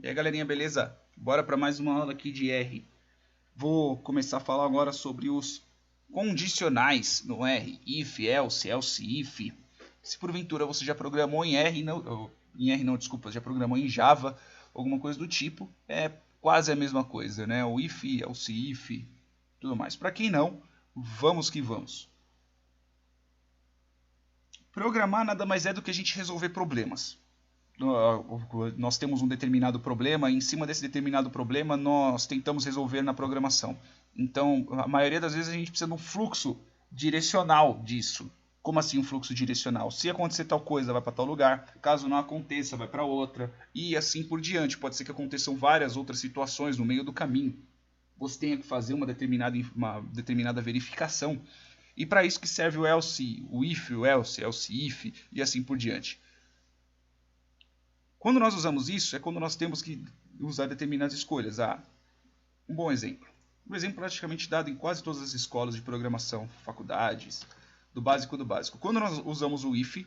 E aí, galerinha, beleza? Bora para mais uma aula aqui de R. Vou começar a falar agora sobre os condicionais no R. If, else, else if. Se porventura você já programou em R, não, desculpa, já programou em Java, alguma coisa do tipo, é quase a mesma coisa, né? O if, else if, tudo mais. Para quem não, vamos que vamos. Programar nada mais é do que a gente resolver problemas. Nós temos um determinado problema, e em cima desse determinado problema nós tentamos resolver na programação. Então, a maioria das vezes a gente precisa de um fluxo direcional disso. Como assim um fluxo direcional? Se acontecer tal coisa, vai para tal lugar. Caso não aconteça, vai para outra. E assim por diante. Pode ser que aconteçam várias outras situações no meio do caminho. Você tenha que fazer uma determinada verificação. E para isso que serve o else, o if, o else, else if e assim por diante. Quando nós usamos isso, é quando nós temos que usar determinadas escolhas. Um bom exemplo. Um exemplo praticamente dado em quase todas as escolas de programação, faculdades, do básico do básico. Quando nós usamos o if,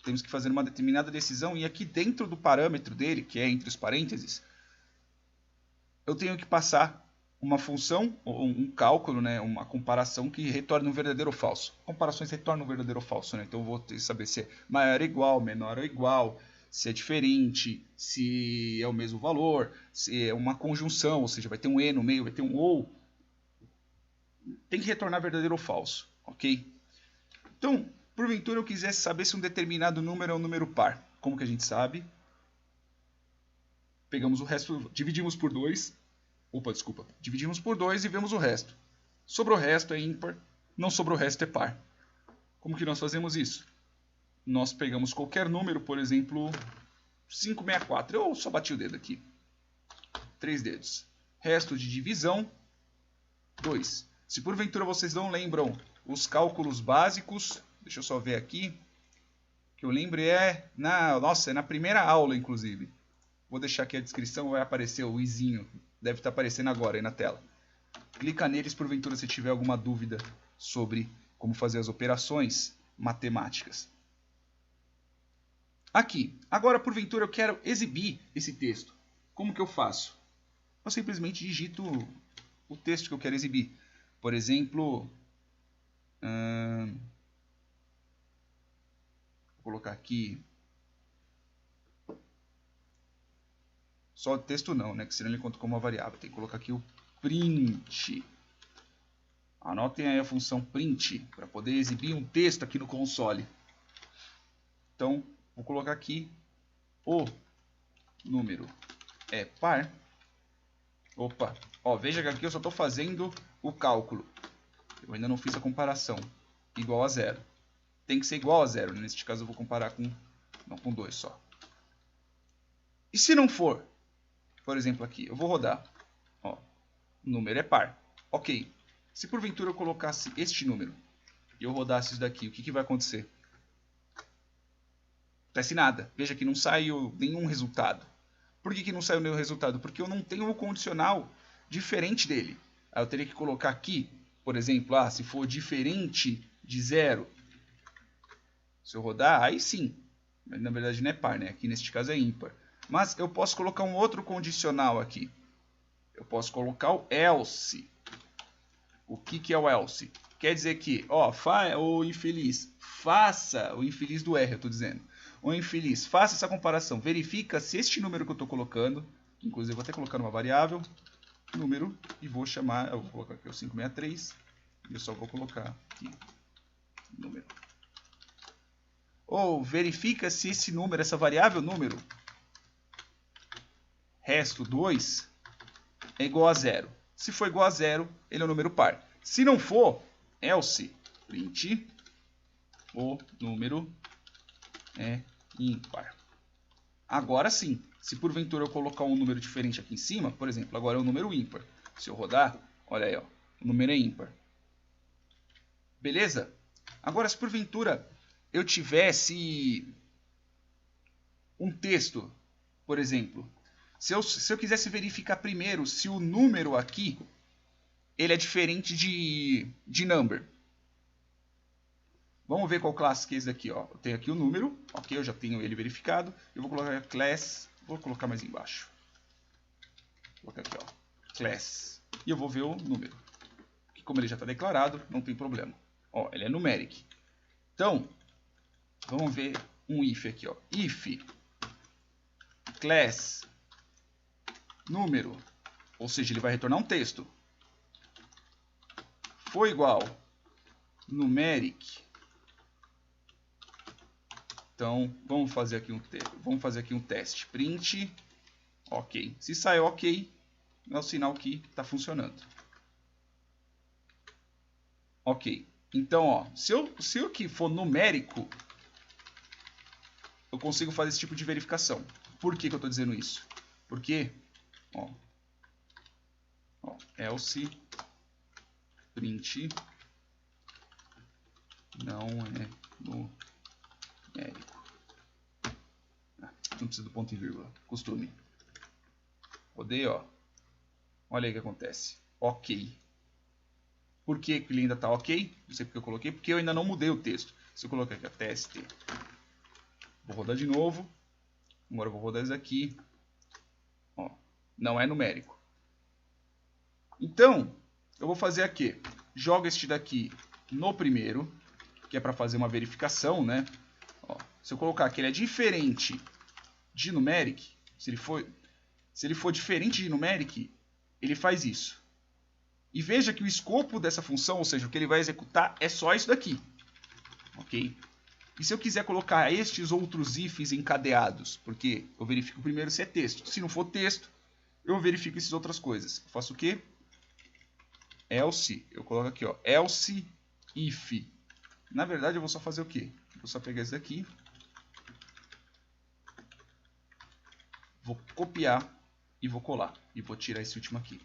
temos que fazer uma determinada decisão e aqui dentro do parâmetro dele, que é entre os parênteses, eu tenho que passar uma função, um cálculo, né, uma comparação que retorne um verdadeiro ou falso. Comparações retornam um verdadeiro ou falso, né? Então eu vou ter que saber se é maior ou igual, menor ou igual, se é diferente, se é o mesmo valor, se é uma conjunção, ou seja, vai ter um e no meio, vai ter um ou. Tem que retornar verdadeiro ou falso, ok? Então, porventura eu quisesse saber se um determinado número é um número par. Como que a gente sabe? Pegamos o resto, dividimos por 2. Dividimos por 2 e vemos o resto. Sobrou o resto é ímpar, não sobrou o resto é par. Como que nós fazemos isso? Nós pegamos qualquer número, por exemplo, 564. Eu só bati o dedo aqui. 3 dedos. Resto de divisão, 2. Se porventura vocês não lembram os cálculos básicos, deixa eu só ver aqui, que eu lembro é na primeira aula, inclusive. Vou deixar aqui a descrição, vai aparecer o izinho. Deve estar aparecendo agora aí na tela. Clica neles porventura se tiver alguma dúvida sobre como fazer as operações matemáticas. Aqui, agora porventura eu quero exibir esse texto. Como que eu faço? Eu simplesmente digito o texto que eu quero exibir. Por exemplo, vou colocar aqui, só o texto não, né? Que senão ele conta como uma variável. Tem que colocar aqui o print. Anotem aí a função print para poder exibir um texto aqui no console. Então, vou colocar aqui o número é par. Opa, veja que aqui eu só estou fazendo o cálculo. Eu ainda não fiz a comparação. Igual a 0. Tem que ser igual a 0. Neste caso eu vou comparar com 2 só. E se não for? Por exemplo aqui, eu vou rodar. O número é par. Ok. Se porventura eu colocasse este número e eu rodasse isso daqui, o que vai acontecer? Não acontece nada. Veja que não saiu nenhum resultado. Por que não saiu nenhum resultado? Porque eu não tenho um condicional diferente dele. Aí eu teria que colocar aqui, por exemplo, se for diferente de 0. Se eu rodar, aí sim. Mas na verdade não é par, né? Aqui neste caso é ímpar. Mas eu posso colocar um outro condicional aqui. Eu posso colocar o else. O que é o else? Quer dizer que, o infeliz, faça, o infeliz do R, eu estou dizendo. O infeliz, faça essa comparação. Verifica se este número que eu estou colocando, inclusive eu vou até colocar uma variável, número, e vou chamar, eu vou colocar aqui o 563, e eu só vou colocar aqui, número. Ou verifica se esse número, essa variável número, resto 2, é igual a 0. Se for igual a 0, ele é um número par. Se não for, else, print, o número é ímpar. Agora sim, se porventura eu colocar um número diferente aqui em cima, por exemplo, agora é um número ímpar. Se eu rodar, olha aí, o número é ímpar. Beleza? Agora, se porventura eu tivesse um texto, por exemplo, se eu quisesse verificar primeiro se o número aqui ele é diferente de number. Vamos ver qual classe que é esse daqui. Eu tenho aqui o número, ok, eu já tenho ele verificado. Eu vou colocar class, vou colocar mais embaixo. Vou colocar aqui, ó, class. E eu vou ver o número. Que como ele já está declarado, não tem problema. Ó, ele é numeric. Então, vamos ver um if aqui, ó. If class número, ou seja, ele vai retornar um texto, for igual numeric. Então, vamos fazer aqui um teste. Print, ok. Se sair ok, é o sinal que está funcionando. Ok. Então, ó, se o que for numérico, eu consigo fazer esse tipo de verificação. Por que eu estou dizendo isso? Porque, ó, else print não é numérico. Não precisa do ponto e vírgula. Costume. Rodei, ó. Olha aí o que acontece. Ok. Por que ele ainda está ok? Não sei porque eu coloquei. Porque eu ainda não mudei o texto. Se eu colocar aqui, teste. Vou rodar de novo. Agora eu vou rodar isso aqui. Ó, não é numérico. Então, eu vou fazer aqui. Jogo este daqui no primeiro, que é para fazer uma verificação, né? Ó, se eu colocar que ele é diferente de numeric, se ele for diferente de numeric, ele faz isso. E veja que o escopo dessa função, ou seja, o que ele vai executar, é só isso daqui. Ok? E se eu quiser colocar estes outros ifs encadeados, porque eu verifico primeiro se é texto. Se não for texto, eu verifico essas outras coisas. Eu faço o quê? Else, eu coloco aqui, ó, else if. Na verdade, eu vou só fazer o quê? Vou só pegar esse daqui. Vou copiar e vou colar. E vou tirar esse último aqui.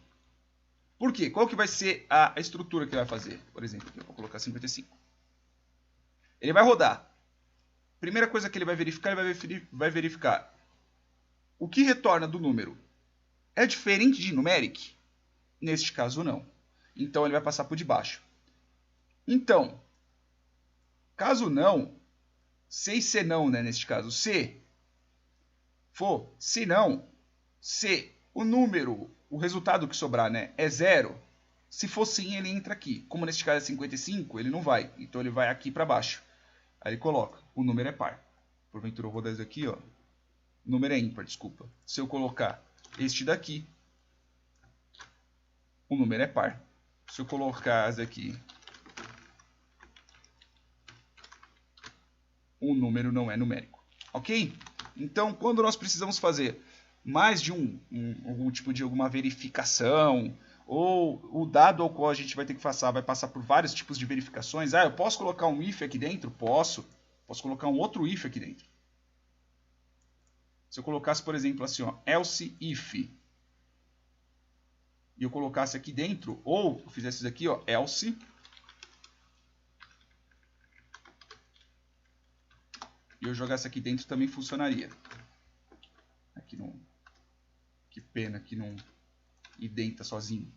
Por quê? Qual que vai ser a estrutura que ele vai fazer? Por exemplo, aqui eu vou colocar 55. Ele vai rodar. Primeira coisa que ele vai verificar, ele vai verificar o que retorna do número. É diferente de numeric? Neste caso, não. Então, ele vai passar por debaixo. Então, caso não, se não, né, neste caso, se for, se não, se o número, o resultado que sobrar, né, é 0, se for sim, ele entra aqui. Como neste caso é 55, ele não vai. Então, ele vai aqui para baixo. Aí ele coloca, o número é par. Porventura eu vou dar isso aqui, ó. O número é ímpar, desculpa. Se eu colocar este daqui, o número é par. Se eu colocar esse aqui, o número não é numérico. Ok? Então, quando nós precisamos fazer mais de algum tipo de alguma verificação, ou o dado ao qual a gente vai ter que passar, vai passar por vários tipos de verificações. Ah, eu posso colocar um if aqui dentro? Posso. Posso colocar um outro if aqui dentro. Se eu colocasse, por exemplo, assim, ó, else if, e eu colocasse aqui dentro, ou eu fizesse isso aqui, ó, else, e eu jogasse aqui dentro, também funcionaria. Aqui não... Que pena que não identa sozinho,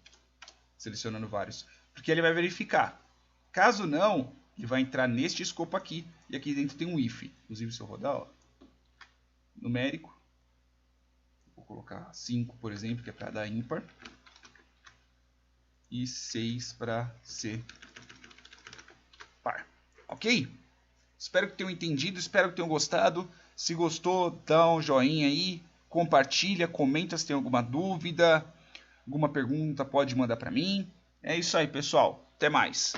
selecionando vários. Porque ele vai verificar. Caso não, ele vai entrar neste escopo aqui, e aqui dentro tem um if. Inclusive, se eu rodar, ó, numérico, vou colocar 5, por exemplo, que é para dar ímpar, e 6 para ser par. Ok? Espero que tenham entendido, espero que tenham gostado. Se gostou, dá um joinha aí, compartilha, comenta se tem alguma dúvida, alguma pergunta, pode mandar para mim. É isso aí, pessoal. Até mais.